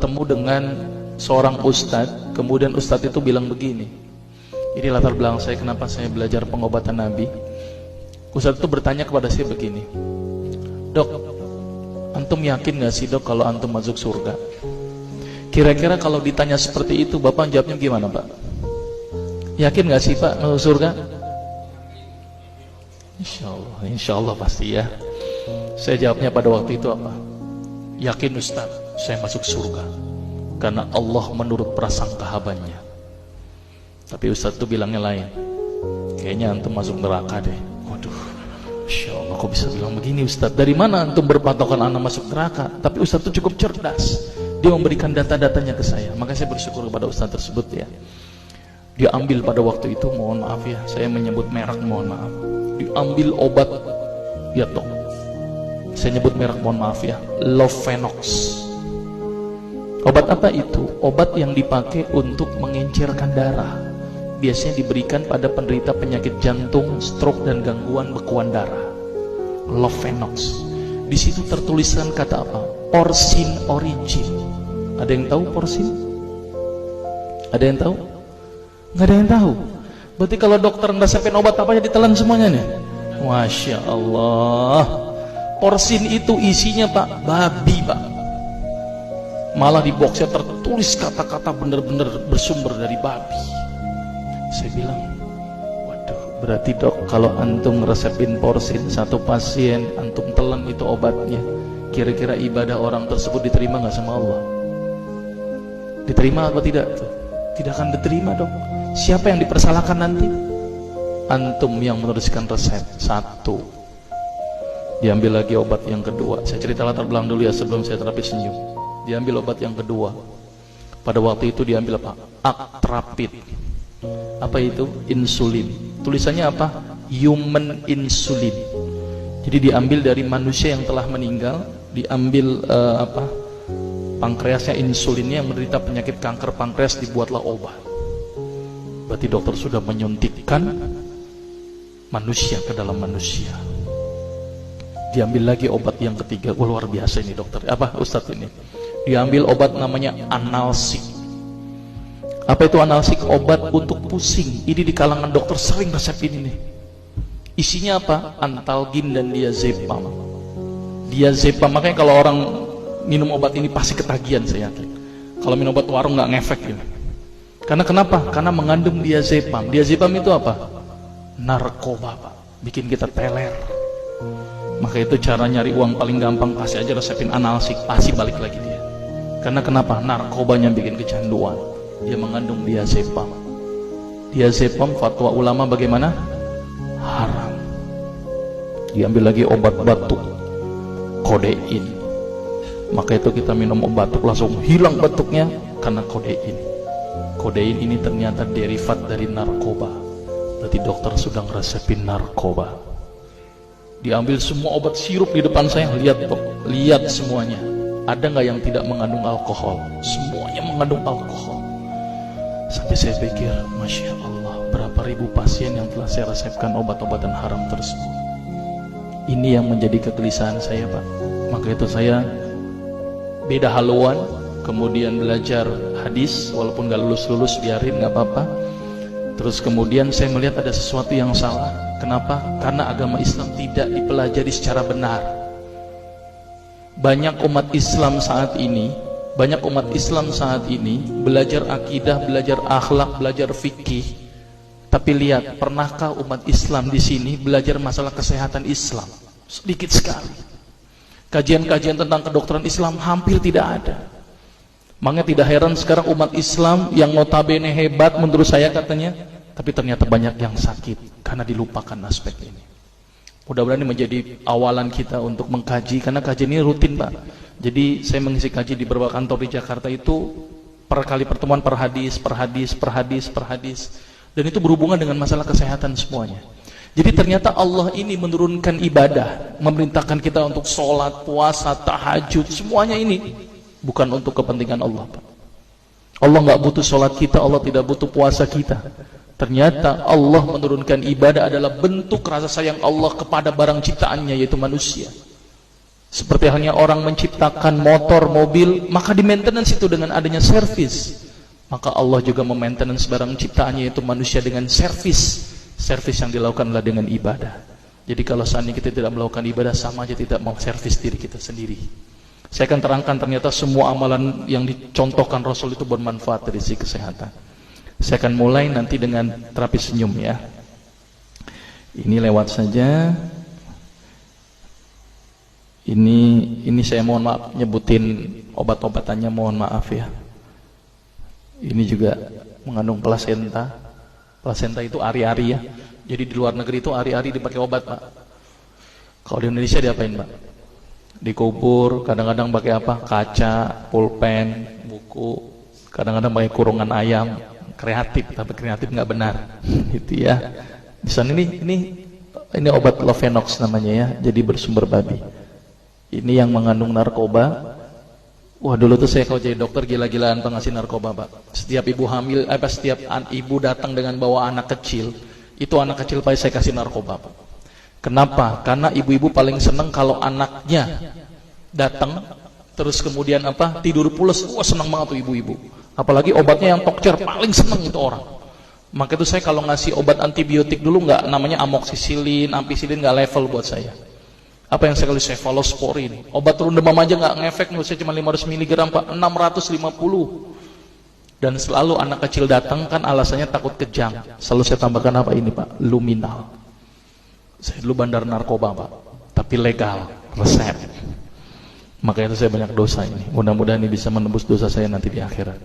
bertemu dengan seorang ustadz, kemudian ustadz itu bilang begini. Ini latar belakang saya kenapa saya belajar pengobatan Nabi. Ustadz itu bertanya kepada saya begini, "Dok, antum yakin gak sih dok kalau antum masuk surga?" Kira-kira kalau ditanya seperti itu, Bapak jawabnya gimana Pak? Yakin gak sih Pak masuk surga? Insya Allah pasti ya. Saya jawabnya pada waktu itu apa? Yakin Ustaz, saya masuk surga karena Allah menurut prasangka hambanya. Tapi Ustaz itu bilangnya lain. Kayaknya antum masuk neraka deh. Waduh, Insya Allah kok bisa bilang begini Ustaz? Dari mana antum berpatokan anak masuk neraka? Tapi Ustaz itu cukup cerdas. Dia memberikan data-datanya ke saya. Maka saya bersyukur kepada Ustaz tersebut ya. Dia ambil pada waktu itu, mohon maaf ya, saya menyebut merek, mohon maaf. Diambil obat, ya toh. Saya nyebut merek, mohon maaf ya, Lovenox. Obat apa itu? Obat yang dipakai untuk mengencerkan darah. Biasanya diberikan pada penderita penyakit jantung, stroke dan gangguan bekuan darah. Lovenox. Di situ tertuliskan kata apa? Porsin origin. Ada yang tahu porsin? Ada yang tahu? Nggak ada yang tahu. Berarti kalau dokter ngeresepin obat apa aja ditelan semuanya nih. Masya Allah. Porsin itu isinya Pak, babi Pak. Malah di boxnya tertulis kata-kata benar-benar bersumber dari babi. Saya bilang, waduh, berarti dok kalau antum ngeresepin porsin satu pasien, antum telan itu obatnya, kira-kira ibadah orang tersebut diterima nggak sama Allah? Diterima atau tidak? Tidak akan diterima dok. Siapa yang dipersalahkan nanti? Antum yang menuliskan resep. Satu, diambil lagi obat yang kedua. Saya cerita latar belakang dulu ya sebelum saya terapi senyum. Diambil obat yang kedua. Pada waktu itu diambil apa? Actrapid. Apa itu? Insulin. Tulisannya apa? Human insulin. Jadi diambil dari manusia yang telah meninggal. Diambil pankreasnya, insulinnya, yang menderita penyakit kanker pankreas, dibuatlah obat. Berarti dokter sudah menyuntikkan manusia ke dalam manusia. Diambil lagi obat yang ketiga. Wah, luar biasa ini dokter. Apa Ustadz ini? Diambil obat namanya analsik. Apa itu analsik? Obat untuk pusing. Ini di kalangan dokter sering resep ini nih. Isinya apa? Antalgin dan diazepam. Diazepam, makanya kalau orang minum obat ini pasti ketagihan, saya yakin. Kalau minum obat warung nggak ngefek gitu. Karena kenapa? Karena mengandung diazepam. Diazepam itu apa? Narkoba Pak. Bikin kita teler. Maka itu cara nyari uang paling gampang, kasih aja resepin analsik, pasti balik lagi dia. Karena kenapa? Narkobanya bikin kecanduan. Dia mengandung diazepam. Diazepam fatwa ulama bagaimana? Haram. Diambil lagi obat batuk, kodein. Maka itu kita minum obat batuk langsung hilang batuknya karena kodein. Kodein ini ternyata derivat dari narkoba. Berarti dokter sudah ngeresepin narkoba. Diambil semua obat sirup di depan saya. Lihat dok, lihat semuanya. Ada nggak yang tidak mengandung alkohol? Semuanya mengandung alkohol. Sampai saya pikir, Masya Allah, berapa ribu pasien yang telah saya resepkan obat-obatan haram tersebut. Ini yang menjadi kegelisahan saya Pak. Maka itu saya beda haluan, kemudian belajar hadis, walaupun gak lulus-lulus biarin, gak apa-apa. Terus kemudian saya melihat ada sesuatu yang salah. Kenapa? Karena agama Islam tidak dipelajari secara benar. Banyak umat Islam saat ini belajar akidah, belajar akhlak, belajar fikih. Tapi lihat, pernahkah umat Islam di sini belajar masalah kesehatan Islam? Sedikit sekali. Kajian-kajian tentang kedokteran Islam hampir tidak ada. Makanya tidak heran sekarang umat Islam yang notabene hebat menurut saya katanya, tapi ternyata banyak yang sakit karena dilupakan aspek ini. Mudah-mudahan ini menjadi awalan kita untuk mengkaji, karena kajian ini rutin Pak. Jadi saya mengisi kaji di beberapa kantor di Jakarta itu per kali pertemuan, per hadis. Dan itu berhubungan dengan masalah kesehatan semuanya. Jadi ternyata Allah ini menurunkan ibadah, memerintahkan kita untuk sholat, puasa, tahajud, semuanya ini bukan untuk kepentingan Allah Pak. Allah nggak butuh sholat kita, Allah tidak butuh puasa kita. Ternyata Allah menurunkan ibadah adalah bentuk rasa sayang Allah kepada barang ciptaannya, yaitu manusia. Seperti halnya orang menciptakan motor, mobil, maka di maintenance itu dengan adanya servis. Maka Allah juga memaintenance barang ciptaannya, yaitu manusia, dengan servis. Servis yang dilakukan adalah dengan ibadah. Jadi kalau seandainya kita tidak melakukan ibadah, sama aja tidak mau servis diri kita sendiri. Saya akan terangkan ternyata semua amalan yang dicontohkan Rasul itu bermanfaat dari sisi kesehatan. Saya akan mulai nanti dengan terapi senyum ya. Ini lewat saja. Ini saya mohon maaf nyebutin obat-obatannya, mohon maaf ya. Ini juga mengandung plasenta. Plasenta itu ari-ari ya. Jadi di luar negeri itu ari-ari dipakai obat, Pak. Kalau di Indonesia diapain, Pak? Dikubur, kadang-kadang pakai apa? Kaca, pulpen, buku, kadang-kadang pakai kurungan ayam. Kreatif, tapi kreatif nggak benar. Gitu ya. Di sana ini obat Lovenox namanya ya. Jadi bersumber babi. Ini yang mengandung narkoba. Wah, dulu tuh saya kalau jadi dokter gila-gilaan pengasih narkoba, Pak. Setiap ibu hamil, setiap ibu datang dengan bawa anak kecil, itu anak kecil pasti saya kasih narkoba, Pak. Kenapa? Karena ibu-ibu paling seneng kalau anaknya datang terus kemudian tidur pules. Wah, seneng banget tuh ibu-ibu. Apalagi obatnya yang tokcer, paling seneng itu orang. Maka itu saya kalau ngasih obat antibiotik dulu nggak namanya amoxicillin, ampicillin, nggak level buat saya. Apa yang saya kali cefalosporin, obat turun demam aja nggak ngefek, menurut saya cuma 500 mg, Pak, 650. Dan selalu anak kecil datang kan alasannya takut kejang. Selalu saya tambahkan apa ini, Pak? Luminal. Saya dulu bandar narkoba, Pak, tapi legal, resep. Makanya itu saya banyak dosa ini. Mudah-mudahan ini bisa menembus dosa saya nanti di akhirat.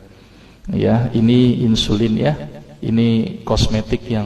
Ya, ini insulin ya. Ini kosmetik yang